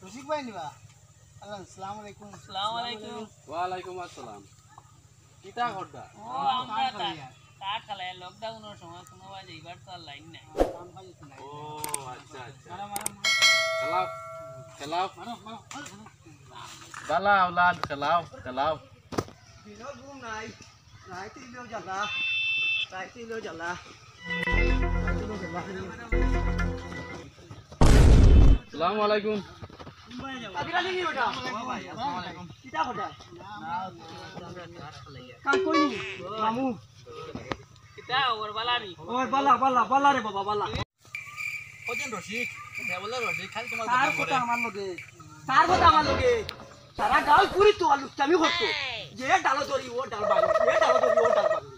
রসিক ভাই নিবা আসসালামু আলাইকুম। আসসালামু আলাইকুম। ওয়া আলাইকুম আসসালাম। কিতা করদা? ও আমরা তা খালাই লকডাউনের সময় কোনো বাজে এবার তো আর লাইন নাই। ও আচ্ছা আচ্ছা। খেলাও খেলাও বালা আওলাদ খেলাও খেলাও। দিনো ঘুম নাই রাইতেইলেও জ্বালা রাইতেইলেও জ্বালা। আসসালামু আলাইকুম। আজিকালি কি ওটা কিতা কথা কাম কইনি মামু কিতা ওর বালানি ওই বালা বালা বালা রে বাবা বালা ওজন রসিক দেবলা রসিক খালি তোমার তার কথা আমার লগে তার কথা আমার লগে সারা গাল পুরি তো আলু চামি করতো যে ডালো ধরি ও ডাল বাগো যে ডালো ধরি ও ডাল বাগো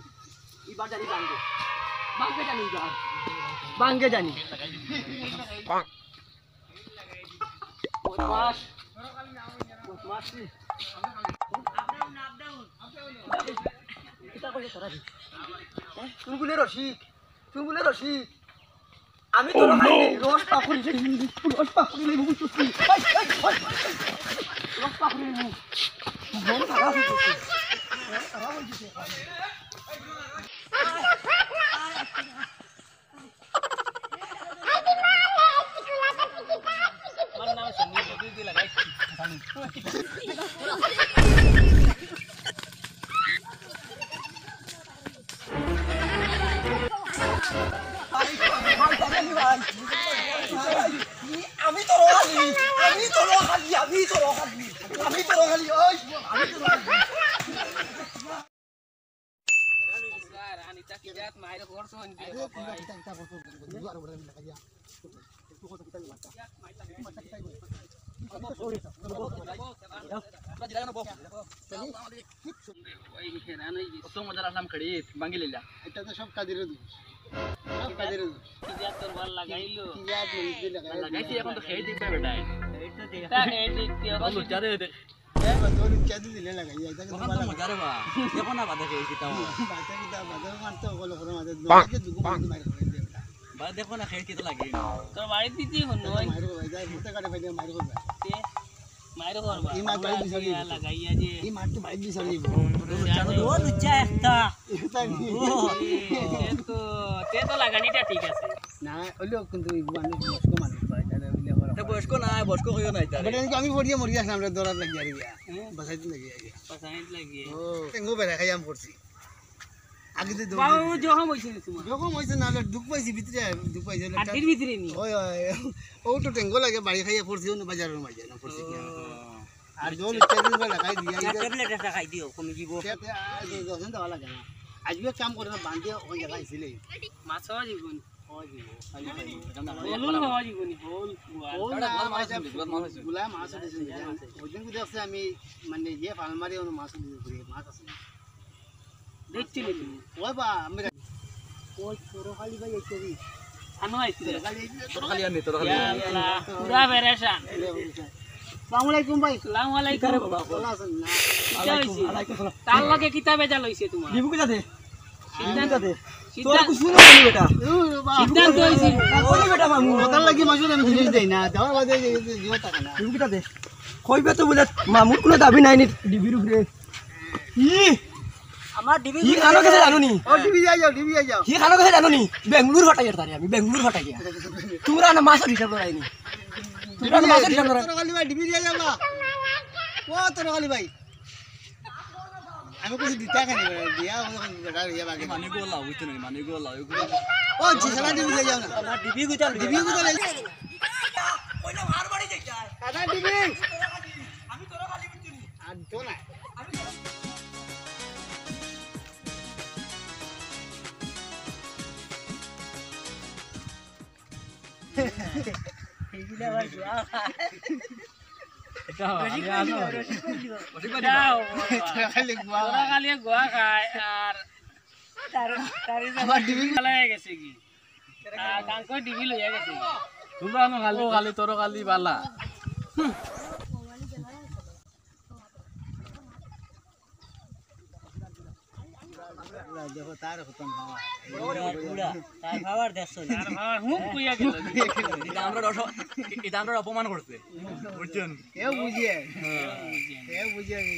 এবার জানি বাঙ্গে বাঙ্গে জানি এবার বাঙ্গে জানি বদমাস বদমাস তুমি বলে রসিক আমি তো রস পাকুড়ি রস পাকুড়ি নেই বুঝছি রস পাকুড়ি নেই বড় টাকা হচ্ছে আমার নাম সঙ্গী বদি দি লাগাই আমি তো রোগালি ওই স্যার আনিতা কি জাত মাইরে করছো আনকে ওই হেরান হই গেছে কত মজার আসলাম খেড়ি ভাঙি লইলা। এটা তো সব কাজের দোষ সব কাজের দোষ কি জাত তোর ভাল লাগাইলো কি জাত মরিচে লাগাইছি এখন তো খেয়ে দেখবে বেটা। এইটা দেখতা এই দেখতে তখন লুচারে দে তোর চাঁদি দিলে লাগাই এটা তখন তো মজারে বা দেখো না বাদে খেয়ে কিতা বাচ্চা কি তা বাজার মারতে হলো করে মাঝে দুকে দুগু মারতে মার করে দে বা দেখো না খেয়ে কিতা লাগে। তোর বাড়ি দিতি হন নয় মার করে যায় মুতে কাটে ভাই মার করে তে মাইরে করবা এই মাছ বাড়ি দিছালি লাগাইয়া যে এই মারতে ভাই দিছালি ও লুচা একটা এটা নি তে তো লাগানিটা ঠিক আছে না হলো কিন্তু এই মানুষ বয়স্ক মানুষ পায় তাহলে হইলে করা এটা বয়স্ক নাই বয়স্ক কইও নাই তারে। বলে আমি পড়িয়ে মরি আসলাম রে দরাত লাগি আর গিয়া বাসাইতে লাগি আর গিয়া পাসাইত লাগিয়ে ও তেঙ্গো বেড়া খাইয়াম পড়ছি আগে তো বাবু যখন হইছে তোমার যখন হইছে না দুঃখ পাইছি ভিতরে দুঃখ পাইছে আটির ভিতরে নি ওই ও তো টেঙ্গো লাগে বাড়ি খাইয়া পড়ছি না বাজারের মাঝে না পড়ছি কি আর জল ইত্যাদি করে লাগাই দিয়া ট্যাবলেট একটা খাই দিও কমে যাব দোকান দেওয়া লাগে না আজকে কাম করে না বান্ধিয়ে ওই জায়গায় আইছিলে মাছ জীবন বলুন হওয়া জীবন হল গুলা মাছ ওই দিন দেখছি আমি মানে যে পালমারি মাছ মাছ আছে দেখছিলে তুমি ওই বা আমি ওই ছোট খালি ভাই এসে আনো আইছিলে তোর খালি আনি তোর খালি পুরা বেরেশান আসসালামু আলাইকুম ভাই আসসালামু আলাইকুম ভালো আছেন না ওয়ালাইকুম তার লগে কিতাব বেজা লইছে তোমার দিবু কি দে সিদ্ধান্ত দে সিদ্ধান্ত শুনো বলি বেটা সিদ্ধান্ত হইছে বলি বেটা মামু ওটার লাগি মাসুর আমি জিনিস দেই না যাওয়ার বাদে জিও টাকা না দিবু কি দে কইবে তো বলে মামুর কোনো দাবি নাই নি ডিবির উপরে ই আমার ডিবি ই খানো কাছে জানো নি ও ডিবি যাই যাও ই খানো কাছে জানো নি বেঙ্গলুর হটাই তারে আমি বেঙ্গলুর হটাই গিয়া তোমরা না মাছ হিসাব করাইনি তোমরা না মাছ হিসাব করাই তোর খালি ভাই ডিবি যাই যাবা ও তোর খালি ভাই আমি কিছু দিতা খানি দিয়া বেটা ইয়া বাগে মানি গোলা হইতো না মানি গোলা ও জিসালা ডিবি যাই যাও না আমার ডিবি গুতা ডিবি গুতা লই কইনা মার বাড়ি যাইতা কাদা ডিবি আমি তোর খালি বুঝছি আর তো না এইগুলা ভাই গুয়া এটা আমি আনো যাও খালি গুয়া তোরা খালি গুয়া খায় আর তারি আমার ডিবি লাগাই গেছে কি আর কাঙ্কর ডিবি লইয়া গেছে তোমরা আনো খালি খালি তোর খালি বালা দেখো তার খতম বাবা পুরা তার খাবার দেখছো তার খাবার হুম কইয়া গেল এটা আমরা অপমান করছে বুঝছেন কেউ বুঝিয়ে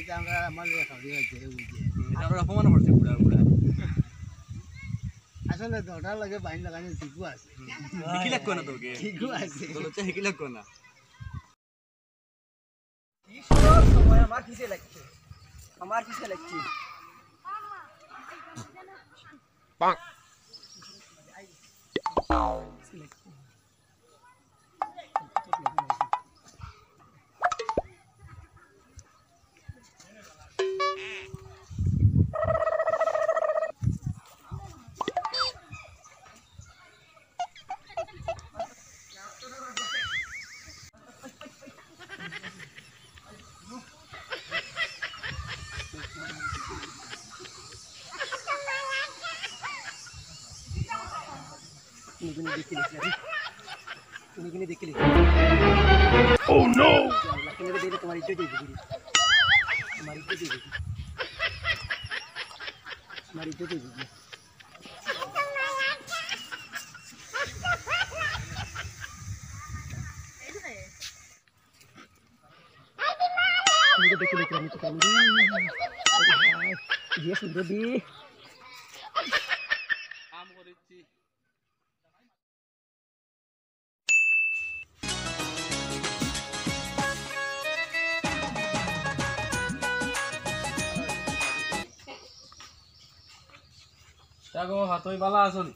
এটা আমরা আমার খাওয়া হচ্ছে বুঝিয়ে এটা আমরা অপমান করছে পুরা পুরা আসলে দরকার লাগে বাইন লাগানো ঠিকও আছে হিকি লাগবে না তোকে ঠিকও আছে তোর তো হিকি লাগবে না সময় আমার কিসে লাগছে আমার কিসে লাগছে তুমি দেখলি oh no তুমি দেখলে তোমার ইজ্জত যাবে তোমার ইজ্জত যাবে তোমার ইজ্জত যাবে তুমি দেখলি আমি তো কামড়ি ये सुंदर दी কাম করেছি তাগো হাতই বালা আছনি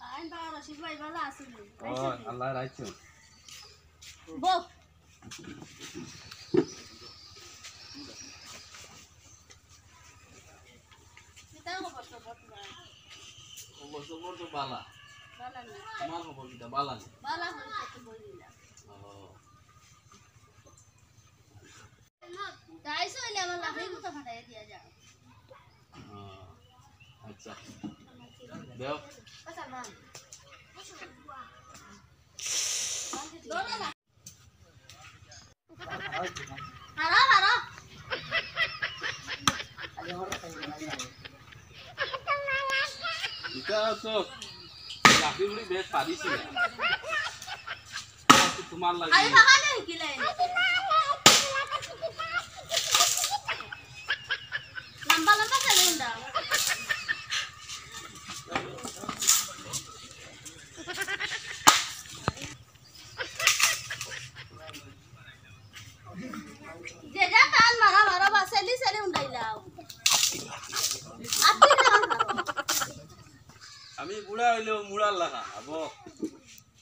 আইন বাবা রশিদ ভাই ভালো আছেন ও আল্লাহ রাখছো বউ কিতা খবর তো বর্তমান খবর তো বালা ভালো না তোমার খবর কিটা বালা নি ভালো হইছে তো বলিলা তাইছো ইলে আমার লাভের মতো ফাটাই দিয়া যাও আচ্ছা দেও পাছার বান দোলা না হারা হারা এটা তো লাকি বুড়ি বেশ পারিছি না তোমার লাগি আরে বাবা নেই কিলে লম্বা লম্বা চলে উন্ডা যে যা কাল মারা মারা বাসেলি সেলি উন্ডাইলাও আপনি না আমি বুড়া হইলেও মুড়ার লাগা আবো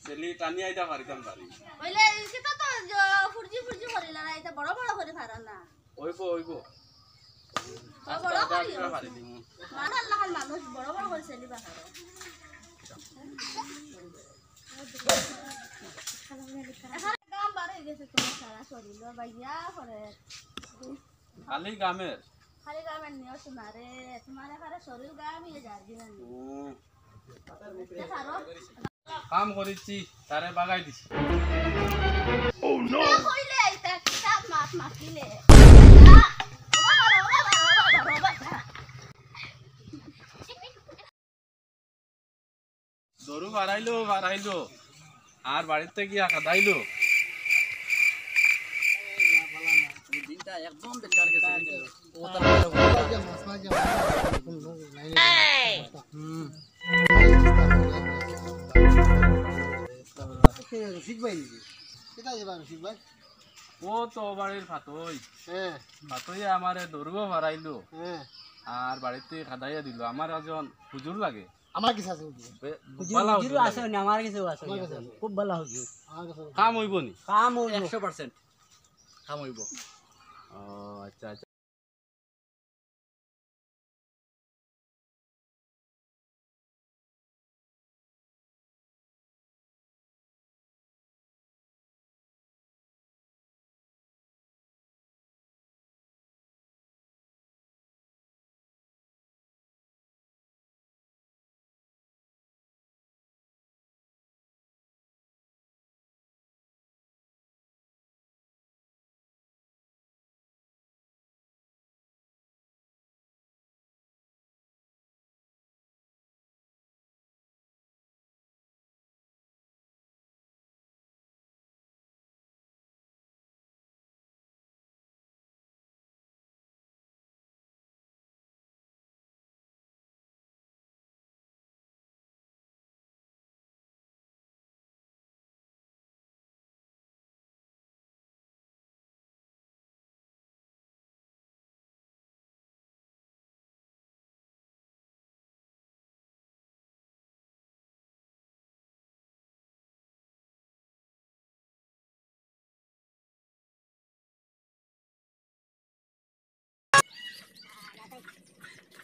সেলি টানি আইতা পারিতাম পারি ওইলে কিতা তো ফুরজি ফুরজি করিলা না এটা বড় বড় করে ফারা না ওইবো ওইবো বড় করি পারি দিমু মানে আল্লাহ মানুষ বড় বড় করে সেলি বাহারে এখন গাম বাড়ে গেছে তোমার সারা শরীর বাইয়া করে খালি গামের খালি গামের নিয়ে তোমারে তোমার এখানে শরীর গামিয়ে যার দিন কাম করেছি তারে বাগাই দিছি কইলে এটা কিতাব মাছ মাখিলে দরু বাড়াইলো আর বাড়িতে গিয়া কাদাইলো দিনটা একদম বেকার গেছে ও তার মাছ মাছ রসিক ভাই নাকি কোথায় যাবা রসিক ভাই ও তো বাড়ির ভাতই হ্যাঁ ভাতই আমারে দরুও বাড়াইলো হ্যাঁ আর বাড়িতে খাদাইয়া দিল আমার এখন হুজুর লাগে আমার কিছু আছে বালা হুজুর লাগে। আমার কিছু আছে আমার কাছে আছে খুব ভালো হইছে আমার কাছে আছে। কাম হইব নি কাম 100% কাম হইব ও আচ্ছা আচ্ছা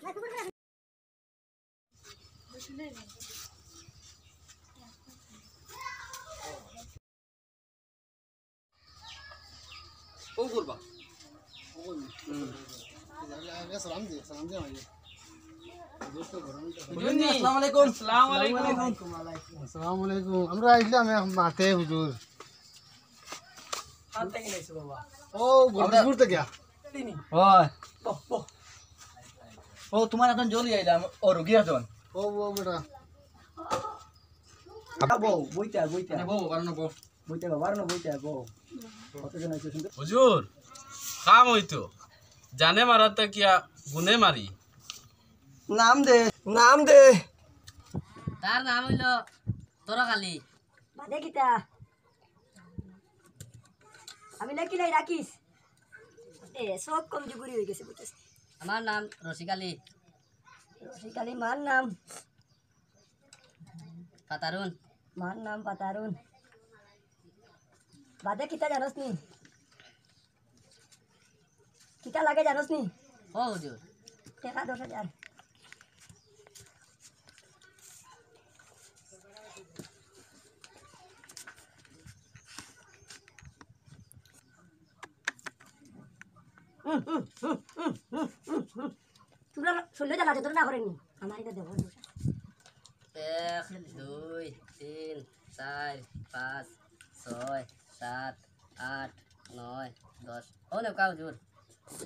ও করবা সালাম দে ভাই আসসালামু আলাইকুম। আসসালামু আলাইকুম। আসসালামু আলাইকুম আমরা আইলাম মাঠে হুজুর খান থেকে নাইছো বাবা। ও গর্দপুর থেকে তিনি হয় বহ বহ। ও তোমার এখন জলদি আইলাম ও রোগী এখন ও বেটা বউ বইতে বইতে বউ কারণ বউ বইতে বাবার না বইতে বউ। কতজন আইছো শুনতে? হুজুর কাম হইতো জানে মারাতে কিয়া গুনে মারি নাম দে নাম দে। তার নাম হইল তরকালি। বাদে কিতা আমি নাকি নাই রাখিস সব কমজুরি হয়ে গেছে বুঝছিস আমার নাম রসিকালি। রসিকালি মার নাম পাতারুন। মার নাম পাতারুন বাদে কিতা জানোস নি কিতা লাগে জানোস নি ও হুজুর টাকা 10,000 তোমরা শুনলে জানা তোরা না করেনি আমার এটা দেবো 1 2 3 4 5 6 7 8 9 10 ও নেকা হুজুর।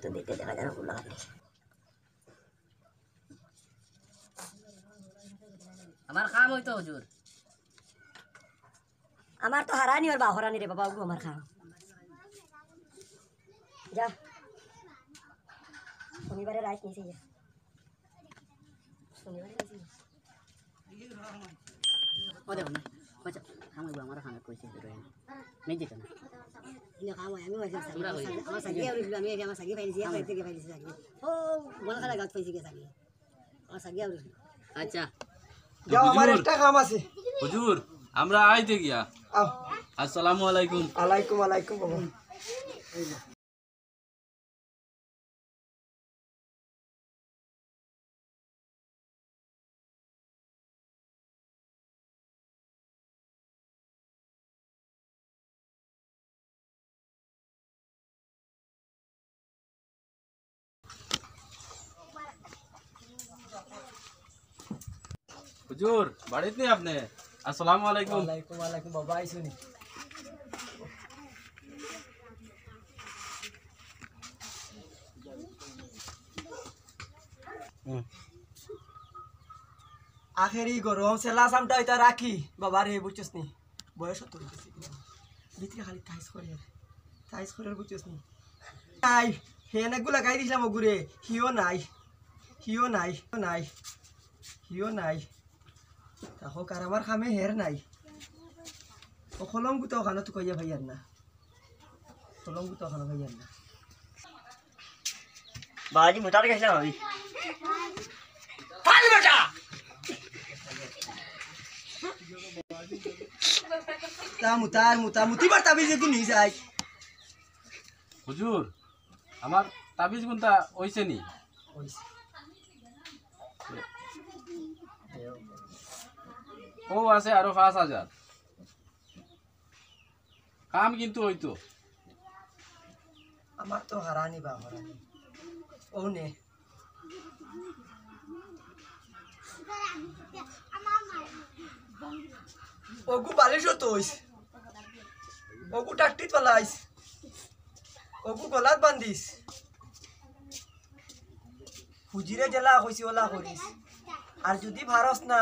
তো দিতে দেখা যাবে ফুল লাগাতে আমার কাম হইতো হুজুর। আমার তো হারানি আর বা হরানি রে বাবা ওগো আমার খাও যা শনিবারে রাইট নিয়েছি যা শনিবারে রাইট ও দেখো না বাচ্চা কাম হইবো আমার খানা কইছে হুজুর নেই দিত না ইনো খাও আমি ওই তোমরা কই আমার সাগি আর আমি আমার সাগি ফাইলিছি আর থেকে ফাইলিছি সাগি ও বলা খালা গাত পাইছি কে সাগি আমার সাগি আর আচ্ছা যাও আমার একটা কাম আছে। হুজুর আমরা আইতে গিয়া আও। আসসালামু আলাইকুম আলাইকুম আলাইকুম বাবা। হুজুর বাড়িতে নেই আপনি আসসালামু আলাইকুম ওয়ালাইকুম আলাইকুম বাবা আইছো নি? আখেরি গরম সেলা সামটা এটা রাখি বাবা রে বুঝছস নি বয়স তো হইছে ভিতরে খালি টাইস করে বুঝছস নি নাই ফেন এগুলা গাই দিছিলাম ওগুরে হিও নাই তাহো কার আমার খামে হের নাই ও কলম গুতো ওখানে তো কইয়া ভাইয়ার না কলম গুতো ওখানে ভাইয়ার না বাজি মোটার গেছে ভাবি ফাল বেটা মুতি বার তাবিজ একটু নিয়ে যাই হুজুর আমার তাবিজ গুনটা হইছে নি ও আছে আরো 5,000 কাম কিন্তু হইতো আমার তো হারানি বা হারানি ও নে ওগু বালিশ তো হইস ওগু টাকটিত পালাইস ওগু গলাত বান্ধিস হুজিরে জেলা হইছি ওলা করিস আর যদি ভারস না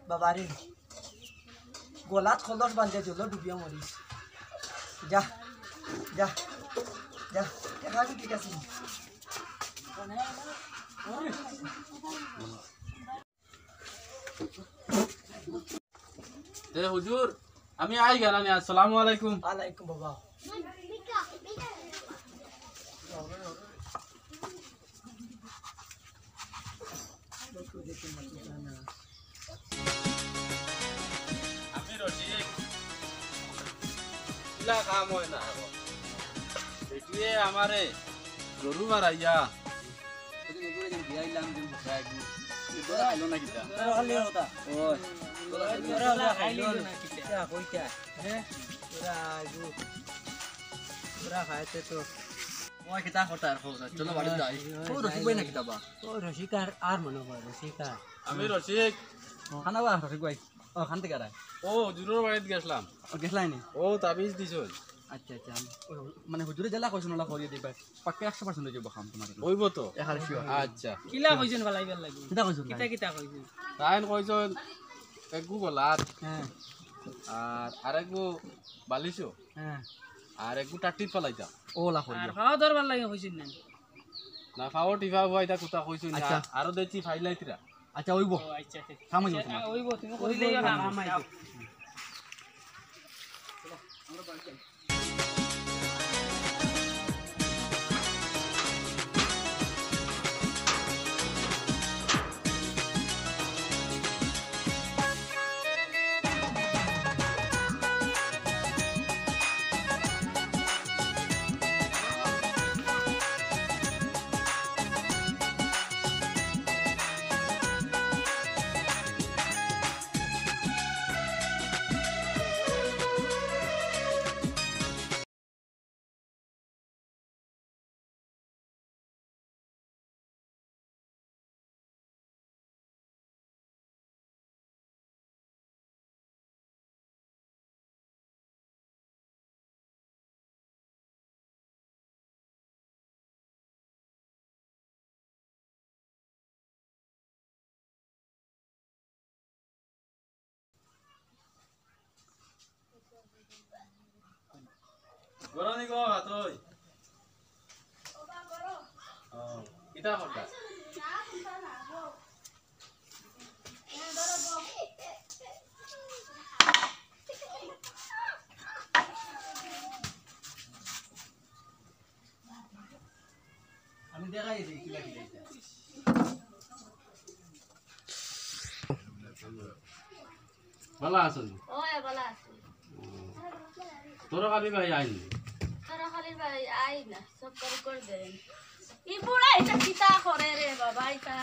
বাবারে গলাত খলস বান্ধে জল ডুবিয়া মরিস যা যা যা দেখা ঠিক আছে হুজুর আমি আই গেলাম আসসালামু আলাইকুম আলাইকুম বাবা আমি রসিক ইলা কাম হয় না এটিয়ে আমারে গরু মারাইয়া নতুন যেন বিয়াইলাম যেন বসা একটু তোরা খাইলো না কিতা তোরা খালি কথা ওই তোরা খাইলি না কিটা কইতা হ্যাঁ তোরা খাইতে তো ওই কিতা কথা আর খবর চলো বাড়ি যাই ও রসিক ভাই না কিতা বা ও রসিকার আর মনে হয় রসিকার আমি রসিক খানা বা রসিক ভাই ও খান থেকে আয় ও জুনুর বাড়িতে গেছিলাম ও গেছলাই নি ও তাবিজ দিছ আচ্ছা আচ্ছা মানে হুজুরে জেলা কইছেন ওলা করিয়ে দিবা পাক্কা 100% হয়ে যাব খাম তোমার হইব তো এখানে শিওর আচ্ছা কিলা কইছেন ভালাইবার লাগি কিতা কইছেন কিতা কিতা কইছেন তাইন কইছন একগু গলাত হ্যাঁ আর আরেকগু বালিশো হ্যাঁ আর একগু টাটি পালাইতা ওলা আর করিও খাওয়া দরবার লাগি কইছেন না না খাও টিফা হইতা কথা কইছন আচ্ছা। আরো দেছি ফাইলাইতিরা আচ্ছা ওইব ও আচ্ছা আচ্ছা খাম হইব তোমার ওইব তুমি কইলেই না গরনি গো হাতই ও কিতা করতা আমি দেখাই দিই কিলা কিলা ভালো আছেন ওই বলা আছে তোর খালি ভাই আইন তোরা খালি ভাই আই না সব করে দেন ই বুড়া এটা কিতা করে রে বাবা এটা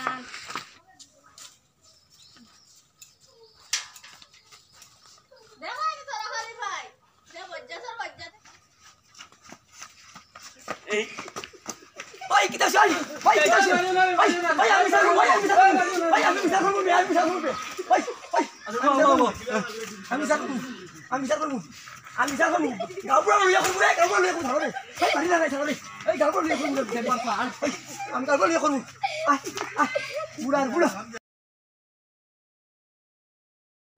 দেখো এই তোরা খালি ভাই যে বজ্জা সর বজ্জা ওই কিতা চাই ওই কিতা চাই ওই আমি সারবো ওই আমি সারবো ওই আমি সারবো ওই আমি সারবো আমি সারবো গাবড়া লইয়া করবো রে গাবড়া লইয়া করবো রে এই পারি না রে এই গাবড়া লইয়া করবো রে আমি গাবড়া লইয়া করবো বুড়া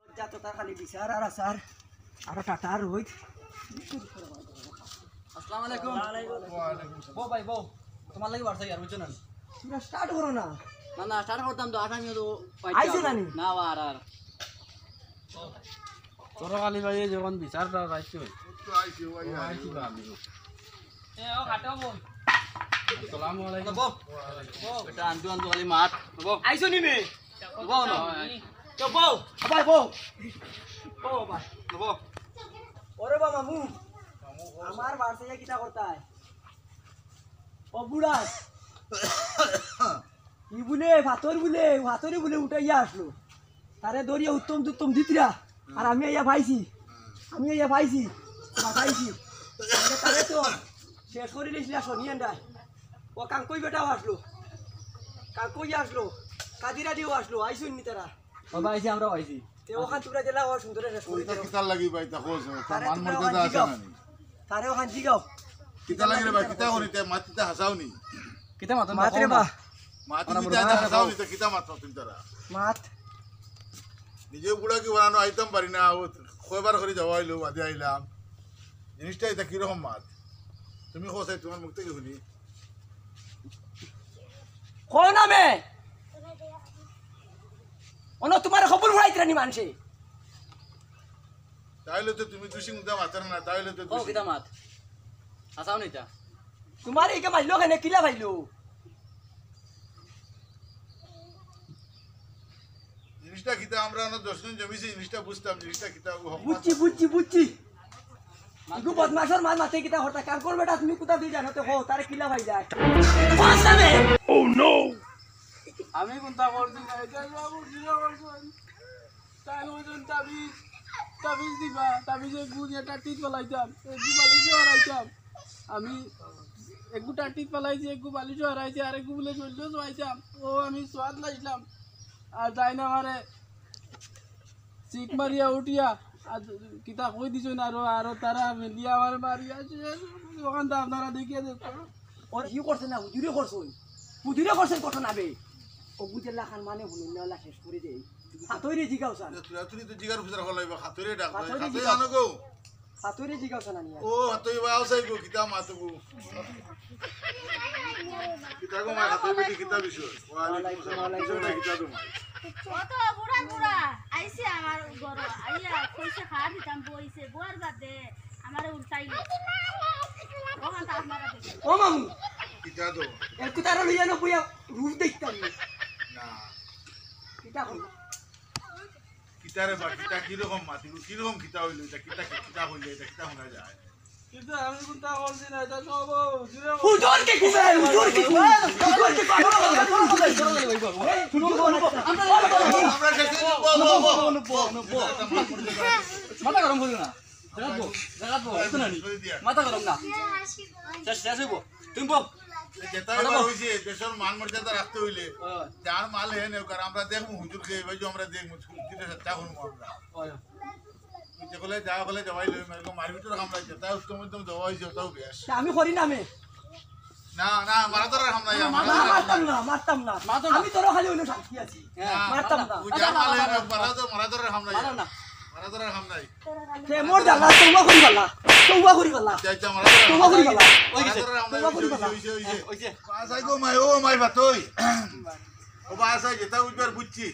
যা তো তার খালি বিচার আর আসার আর টাটা রোহিত আসসালামু আলাইকুম বো ভাই বো তোমার লাগি বাড়ছে আর বুঝছো না তোরা স্টার্ট করো না না না স্টার্ট করতাম তো আসামিও তো আইছে নানি? না আর তোর খালি ভাই যখন বিচারটা রাখছো এ ও কাটো বল আসসালামু আলাইকুম বো এটা আনতো খালি মাত বো আইছো নি মে বো না তো বউ আবার বউ ভাই বো ওরে বা মামু আমার বাড়ছে কিটা করতায় ও বুড়া ই বলে ভাতরি বলে উঠাইয়া আসলো তারে দরিয়া উত্তম দিতরা আর আমি ইয়া পাইছি বাঁচাইছি তারে তো শেষ করে নিয়েছিল শনিয়ানটা ও কাঙ্কই বেটাও আসলো কাদিরা দিও আসলো আইসুন নি তারা ও ভাইছি আমরা পাইছি তে ওখান তোমরা জেলা ও সুন্দর শেষ করে ওইটা কিতা লাগি ভাই দেখো তারে মান তোমরা মর্যাদা ওখান আছে জিগাও। না তারে ওখান জিগাও কিতা লাগি রে ভাই কিতা হনিতে মাটিতে হাসাওনি কিতা মাত মাত্রে বা মাটিতে হাসাওনি তো কিতা মাত্র তুমি তারা মাত নিজে বুড়া কি বানানো আইতাম পারি না ও কয়বার করে যাওয়া আইলো বাদে আইলাম জিনিসটা এটা কিরকম মাত তুমি কোথায় তোমার মুখ থেকে শুনি কো নামে অন তোমার খবর ভরাইতরা নি মানছে তাইলে তো তুমি দুষি মুদা মাতার না তাইলে তো ও কিতা মাত আসাও নিতা তোমার এইকে মাইলো কেন কিলা ভাইলো জিনিসটা কিতা আমরা না 10 জন জমিছি জিনিসটা বুঝতাম জিনিসটা কিতা বুঝছি ইগু বদমাশর মার মাতে কিতা হতা কার করবে তুমি কোথা দিয়ে জানো তো হো তারে কিলা ভাই যায় ও নো আমি কোনটা করছি না এটা বাবু জিরো করছেন তাই ওজন তাবিজ দিবা তাবিজে গুড় এটা টিট ফলাইতাম একটু বালিশও হারাইতাম আমি একটু টিট ফলাইছি একটু বালিশও হারাইছি আর একটু বলে চলতেও চাইতাম ও আমি সোয়াদ লাইছিলাম আর যাই না আমারে চিক মারিয়া উঠিয়া আর কিতা কই দিছ না আরো তারা মিলিয়া আমার মারিয়া ওখানটা আপনারা দেখিয়ে দেখো ওর ই করছে না হুজুরে করছেন ঘটনা বে ও বুঝেলা খান মানে হুনুন না শেষ করে দেই হাতরে জিগাও সান তুই তো জিগার ফুজার হলাইবা হাতুরে ডাক হাতুড়ি হাতুরে জিগাও। আনো গো হাতরে জিগাও সান নিয়া ও হাতুই বাও সাই গো কিতা মাতগো কিতা গো মা হাতুই বেটি কিতা বিষয় ওয়ালাইকুম আসসালাম বিষয়টা কিতা গো ও তো বুড়া আইছে আমার ঘর আইয়া কইছে খা দিতাম বইছে বুয়ার বাদে আমারে উল্টাইলো ওখান তা আপনারা দেখেন ও মামু কিতা দো একটু তারা লইয়া না বইয়া রূপ দেখতাম না কিতা কই কিতারে বা কিতা কি রকম মাতিগো কি রকম কিতা হইলো এটা কিতা কিতা হইলো এটা কিতা শোনা যায় কিন্তু আমি কোনটা করছি না এটা সব জিরো হুজুর কে কুবে হুজুর কে আমরা শেষে মাথা গরম করো না দেখাবো এত না মাথা গরম না শেষ শেষ হইব তুমি বল যেটা এবার হইছে দেশের মান মর্যাদা রাখতে হইলে যার মাল হে নেও কারণ আমরা দেখবো হুজুর কে ভাই আমরা দেখবো কিটা সত্যা করবো আমরা যেগুলো যা বলে জবাই লই এরকম মার ভিতরে আমরা যেটা উত্তম উত্তম জবাই হইছে ওটাও বেশ আমি করি না মে না না মারা তো আমরা মারতাম না আমি তোর খালি হইলো শান্তি আছি মারতাম না যা মাল হে মারা তো আমরা না মারা তো আমরা তে মোর জানা তওবা করি বালা যাইতা মারা তওবা করি বালা ওই গেছে হইছে পাসাই গো মাই ও মাই ভাতই ও পাসাই যেটা উঠবার বুঝছি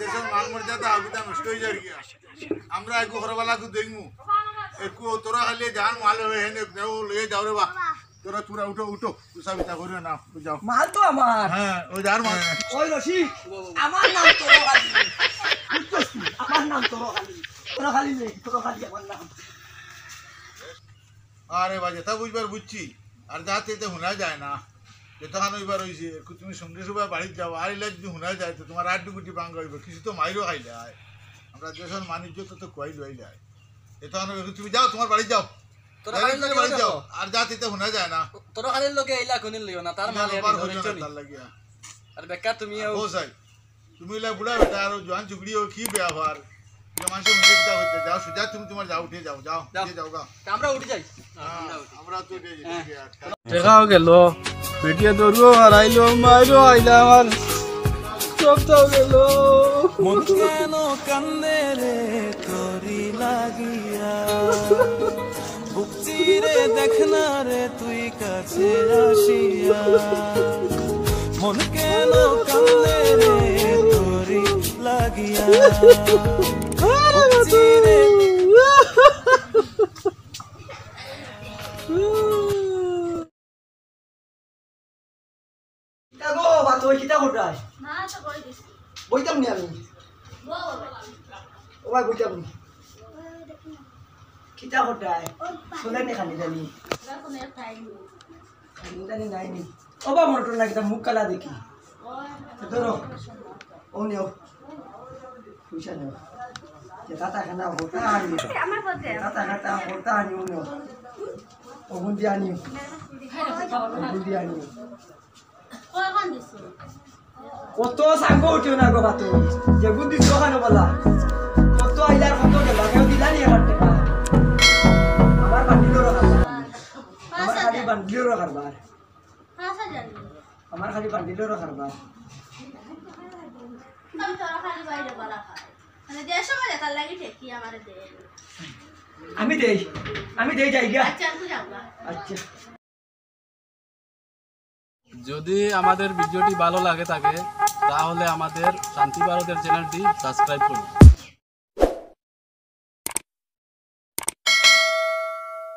দেশের মান মর্যাদা আবিদা নষ্ট হয়ে যায় কি আমরা একটু ঘরবালা কো দেখমু একটু তোরা খালি জান মাল হয়ে হেনে দেও লয়ে যাও রে বা তোরা তুরা উঠো উঠো তুসা বিতা করিও না যাও মাল তো আমার হ্যাঁ ওই যার মাল ওই রশি আমার নাম তোর খালি বুঝছস আমার নাম তোর খালি নেই তোর খালি আমার নাম আরে বা যেটা বুঝবার বুঝছি আর যাতে এতে শোনা যায় না যেতখান ওইবার হয়েছে তুমি সঙ্গে সবাই বাড়িতে যাও আর এলে যদি শোনা যায় তো তোমার আট ডুকুটি বাঙ্গ হইব কিছু তো মাইরও খাই যায় আমরা দেশের বাণিজ্য তো কই লই যায় এতখান তুমি যাও তোমার বাড়ি যাও বাড়ি যাও আর যাতে এতে শোনা যায় না তোর খালির লোকে এইলা কোনিল লিও না তার মাল আবার হইল না তার লাগিয়া আর বেকার তুমি ও সাই তুমি এলা বুড়া বেটা আর জোয়ান চুগড়ি ও কি ব্যবহার মানুষের মুখে কিতা হইতে যাও সুজা তুমি তোমার যাও উঠে যাও যাও যাও গা আমরা উঠে যাই আমরা তো উঠে যাই দেখাও গেল পেটিয়া দৌড়ো আর আইলো মাইরো আইলা আমার সবটাও গেল মন কেন কান্দে রে তোরি লাগিয়া বুক চিরে দেখনা রে তুই কাছে আসিয়া মন কেন কান্দে রে তোরি লাগিয়া বুক চিরে গো বাত ওই কিতা করতাস না তো কই দিছি বইতাম নি আমি ও ভাই বইতাম নি কিতা করতাই শুনে নি খালি জানি রাখুন এর টাইম খালি জানি নাই নি ও বা মোটর লাগিতা মুখ কালা দেখি ধরো ও নিও পয়সা নিও যে তাতা খানা হোতা আনি আমার পথে তাতা খাতা হোতা আনি ও নিও ও গুন্ডি আনি গুন্ডি আনি কই কোন দিছো কত সাঙ্গ উঠিও না গো বাতো যে গুন্ডি দোকানে বলা কত আইলার কত গেল কেউ দিলানি আমার টাকা আমার বান্ডিলো রাখবার আমার খালি বান্ডিলো রাখবার পাঁচ হাজার আমার খালি বান্ডিলো রাখবার আমি তোর খালি বাইরে বলা খাই মানে দেড়শো বলে তার লাগি ঠেকি আমার দে আমি দেই যাই গিয়া আচ্ছা তুই যাবা আচ্ছা যদি আমাদের ভিডিওটি ভালো লাগে থাকে তাহলে আমাদের শান্তি ভারতের চ্যানেলটি সাবস্ক্রাইব করুন।